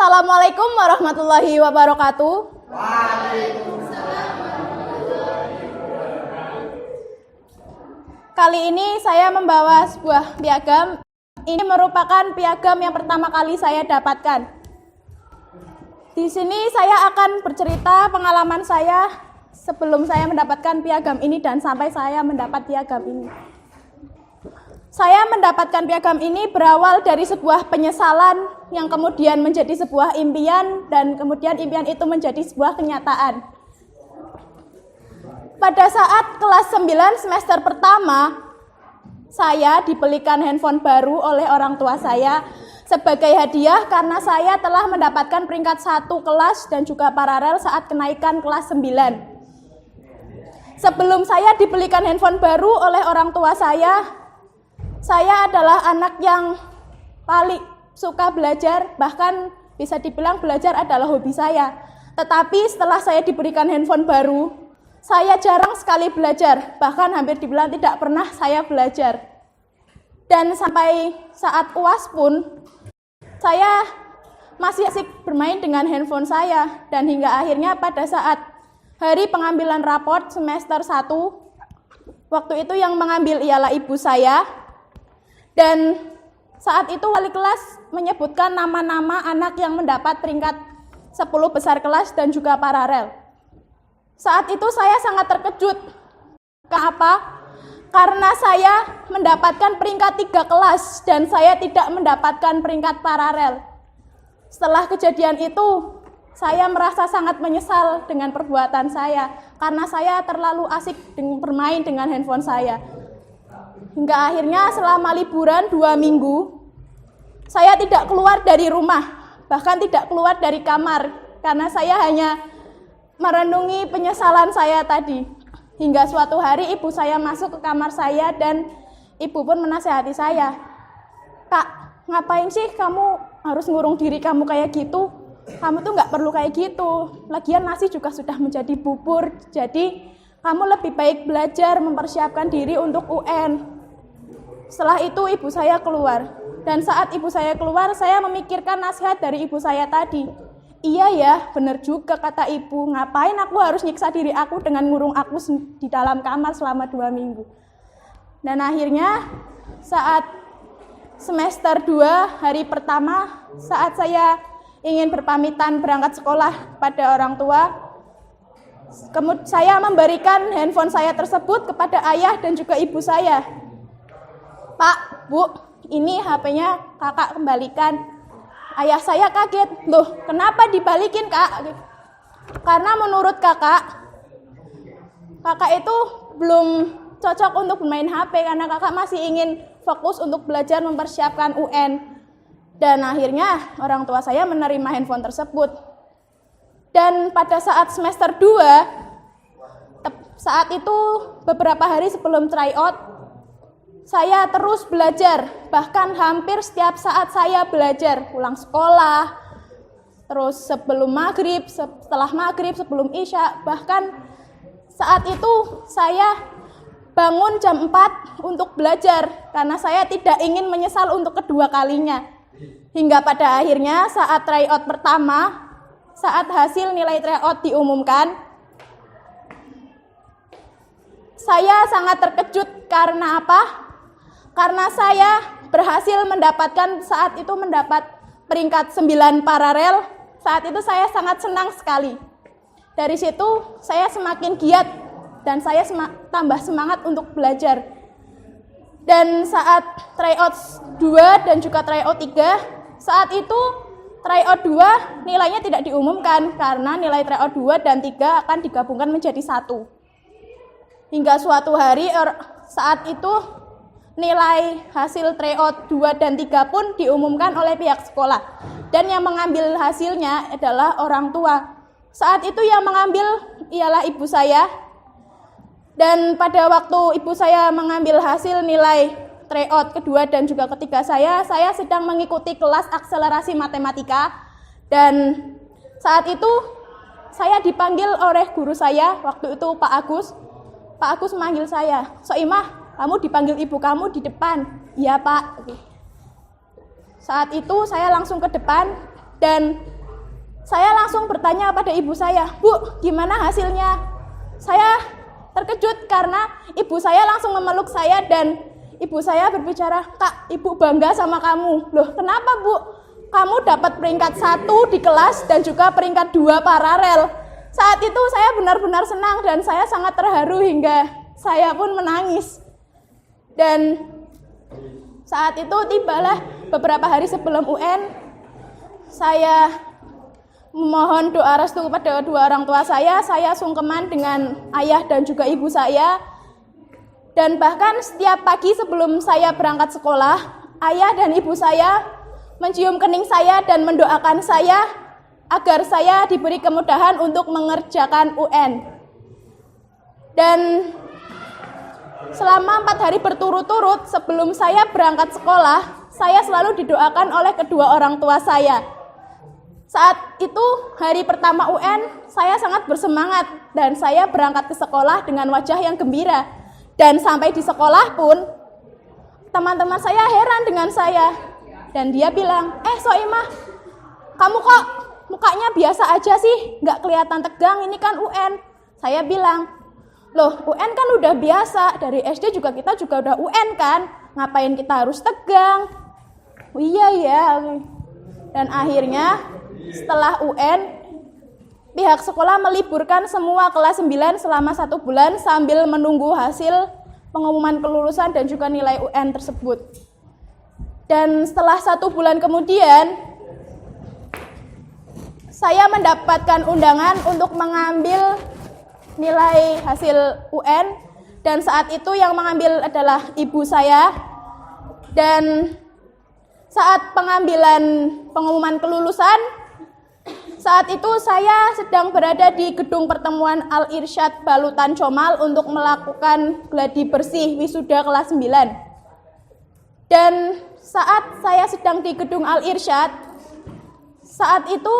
Assalamualaikum warahmatullahi wabarakatuh. Waalaikumsalam. Kali ini saya membawa sebuah piagam. Ini merupakan piagam yang pertama kali saya dapatkan. Di sini saya akan bercerita pengalaman saya sebelum saya mendapatkan piagam ini dan sampai saya mendapat piagam ini. Saya mendapatkan piagam ini berawal dari sebuah penyesalan yang kemudian menjadi sebuah impian dan kemudian impian itu menjadi sebuah kenyataan. Pada saat kelas 9 semester pertama, saya dibelikan handphone baru oleh orang tua saya sebagai hadiah karena saya telah mendapatkan peringkat 1 kelas dan juga paralel saat kenaikan kelas 9. Sebelum saya dibelikan handphone baru oleh orang tua saya adalah anak yang paling suka belajar, bahkan bisa dibilang belajar adalah hobi saya. Tetapi setelah saya diberikan handphone baru, saya jarang sekali belajar, bahkan hampir dibilang tidak pernah saya belajar. Dan sampai saat UAS pun, saya masih asik bermain dengan handphone saya. Dan hingga akhirnya pada saat hari pengambilan raport semester 1, waktu itu yang mengambil ialah ibu saya. Dan saat itu wali kelas menyebutkan nama-nama anak yang mendapat peringkat 10 besar kelas dan juga paralel. Saat itu saya sangat terkejut. Kenapa? Karena saya mendapatkan peringkat 3 kelas dan saya tidak mendapatkan peringkat paralel. Setelah kejadian itu, saya merasa sangat menyesal dengan perbuatan saya karena saya terlalu asik bermain dengan handphone saya. Hingga akhirnya selama liburan 2 minggu, saya tidak keluar dari rumah, bahkan tidak keluar dari kamar, karena saya hanya merenungi penyesalan saya tadi. Hingga suatu hari ibu saya masuk ke kamar saya dan ibu pun menasihati saya. "Kak, ngapain sih kamu harus ngurung diri kamu kayak gitu? Kamu tuh nggak perlu kayak gitu. Lagian nasi juga sudah menjadi bubur, jadi kamu lebih baik belajar mempersiapkan diri untuk UN." Setelah itu ibu saya keluar, dan saat ibu saya keluar, saya memikirkan nasihat dari ibu saya tadi. Iya ya, benar juga kata ibu, ngapain aku harus nyiksa diri aku dengan ngurung aku di dalam kamar selama 2 minggu. Dan akhirnya saat semester 2 hari pertama, saat saya ingin berpamitan berangkat sekolah pada orang tua, kemudian saya memberikan handphone saya tersebut kepada ayah dan juga ibu saya. "Pak, Bu, ini HP-nya kakak kembalikan." Ayah saya kaget, "Loh, kenapa dibalikin, Kak?" Karena menurut kakak itu belum cocok untuk bermain HP karena kakak masih ingin fokus untuk belajar mempersiapkan UN. Dan akhirnya orang tua saya menerima handphone tersebut. Dan pada saat semester 2, saat itu beberapa hari sebelum tryout, saya terus belajar, bahkan hampir setiap saat saya belajar, pulang sekolah, terus sebelum maghrib, setelah maghrib, sebelum isya, bahkan saat itu saya bangun jam 4 untuk belajar, karena saya tidak ingin menyesal untuk kedua kalinya. Hingga pada akhirnya saat tryout pertama, saat hasil nilai tryout diumumkan, saya sangat terkejut karena apa? Karena saya berhasil mendapatkan saat itu mendapat peringkat 9 paralel. Saat itu saya sangat senang sekali. Dari situ saya semakin giat dan saya tambah semangat untuk belajar. Dan saat tryout 2 dan juga tryout 3, saat itu tryout 2 nilainya tidak diumumkan karena nilai tryout 2 dan 3 akan digabungkan menjadi 1. Hingga suatu hari saat itu nilai hasil tryout 2 dan 3 pun diumumkan oleh pihak sekolah. Dan yang mengambil hasilnya adalah orang tua. Saat itu yang mengambil ialah ibu saya. Dan pada waktu ibu saya mengambil hasil nilai tryout kedua dan juga ketiga saya sedang mengikuti kelas akselerasi matematika. Dan saat itu saya dipanggil oleh guru saya, waktu itu Pak Agus. Pak Agus memanggil saya, "Soimah, kamu dipanggil ibu kamu di depan." "Iya, Pak." Saat itu saya langsung ke depan dan Saya langsung bertanya pada ibu saya, "Bu, gimana hasilnya?" Saya terkejut karena ibu saya langsung memeluk saya dan ibu saya berbicara, "Kak, ibu bangga sama kamu." "Loh, kenapa, Bu?" "Kamu dapat peringkat 1 di kelas dan juga peringkat 2 paralel." Saat itu saya benar-benar senang dan saya sangat terharu hingga saya pun menangis. Dan saat itu tibalah beberapa hari sebelum UN, saya memohon doa restu kepada kedua orang tua saya sungkeman dengan ayah dan juga ibu saya. Dan bahkan setiap pagi sebelum saya berangkat sekolah, ayah dan ibu saya mencium kening saya dan mendoakan saya agar saya diberi kemudahan untuk mengerjakan UN. Dan selama 4 hari berturut-turut sebelum saya berangkat sekolah, saya selalu didoakan oleh kedua orang tua saya. Saat itu hari pertama UN, saya sangat bersemangat dan saya berangkat ke sekolah dengan wajah yang gembira. Dan sampai di sekolah pun, teman-teman saya heran dengan saya. Dan dia bilang, "Soimah, kamu kok mukanya biasa aja sih, nggak kelihatan tegang, ini kan UN." Saya bilang, "Loh, UN kan udah biasa, dari SD juga kita juga udah UN kan, ngapain kita harus tegang?" "Oh, iya ya." Dan akhirnya setelah UN, pihak sekolah meliburkan semua kelas 9 selama 1 bulan sambil menunggu hasil pengumuman kelulusan dan juga nilai UN tersebut. Dan setelah 1 bulan kemudian, saya mendapatkan undangan untuk mengambil nilai hasil UN, dan saat itu yang mengambil adalah ibu saya. Dan saat pengambilan pengumuman kelulusan, saat itu saya sedang berada di gedung pertemuan Al-Irsyad Balutan Comal untuk melakukan gladi bersih wisuda kelas 9. Dan saat saya sedang di gedung Al-Irsyad, saat itu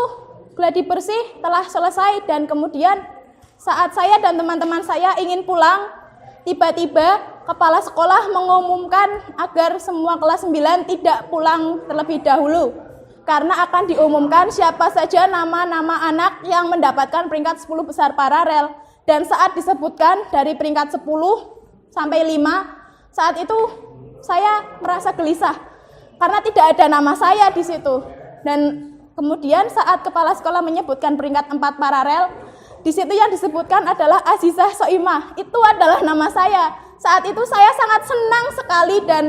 gladi bersih telah selesai dan kemudian saat saya dan teman-teman saya ingin pulang, tiba-tiba kepala sekolah mengumumkan agar semua kelas 9 tidak pulang terlebih dahulu. Karena akan diumumkan siapa saja nama-nama anak yang mendapatkan peringkat 10 besar paralel. Dan saat disebutkan dari peringkat 10 sampai 5, saat itu saya merasa gelisah karena tidak ada nama saya di situ. Dan kemudian saat kepala sekolah menyebutkan peringkat 4 paralel, di situ yang disebutkan adalah Azizah Soimah. Itu adalah nama saya. Saat itu saya sangat senang sekali dan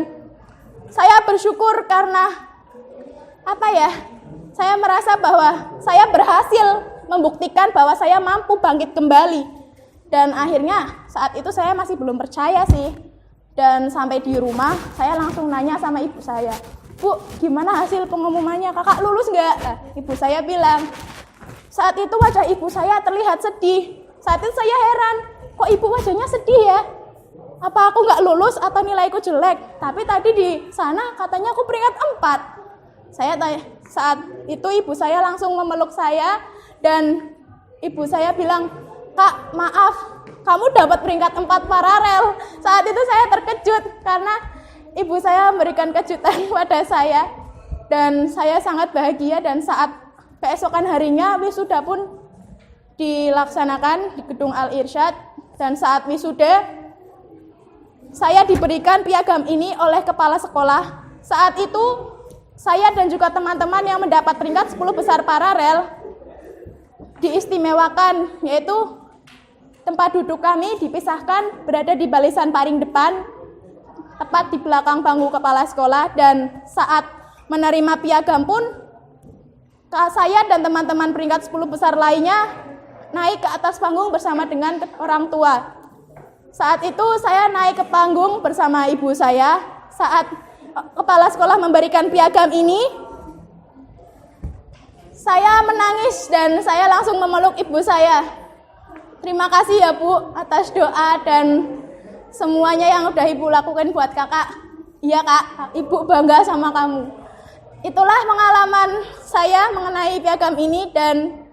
saya bersyukur karena saya merasa bahwa saya berhasil membuktikan bahwa saya mampu bangkit kembali. Dan akhirnya saat itu saya masih belum percaya sih. Dan sampai di rumah saya langsung nanya sama ibu saya, "Bu, gimana hasil pengumumannya? Kakak lulus nggak?" Nah, ibu saya bilang, saat itu wajah ibu saya terlihat sedih. Saat itu saya heran, kok ibu wajahnya sedih ya? Apa aku nggak lulus atau nilaiku jelek? Tapi tadi di sana katanya aku peringkat 4. Saya tanya, saat itu ibu saya langsung memeluk saya dan ibu saya bilang, "Kak, maaf, kamu dapat peringkat 4 paralel." Saat itu saya terkejut karena ibu saya memberikan kejutan pada saya dan saya sangat bahagia. Dan saat keesokan harinya wisuda pun dilaksanakan di gedung Al-Irsyad, dan saat wisuda saya diberikan piagam ini oleh kepala sekolah. Saat itu saya dan juga teman-teman yang mendapat peringkat 10 besar paralel diistimewakan, yaitu tempat duduk kami dipisahkan berada di barisan paling depan, tepat di belakang bangku kepala sekolah. Dan saat menerima piagam pun, saya dan teman-teman peringkat 10 besar lainnya naik ke atas panggung bersama dengan orang tua. Saat itu saya naik ke panggung bersama ibu saya. Saat kepala sekolah memberikan piagam ini, saya menangis dan saya langsung memeluk ibu saya. "Terima kasih ya Bu atas doa dan semuanya yang udah Ibu lakukan buat kakak." "Iya Kak, Ibu bangga sama kamu." Itulah pengalaman saya mengenai piagam ini dan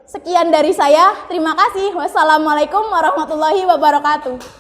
sekian dari saya. Terima kasih. Wassalamualaikum warahmatullahi wabarakatuh.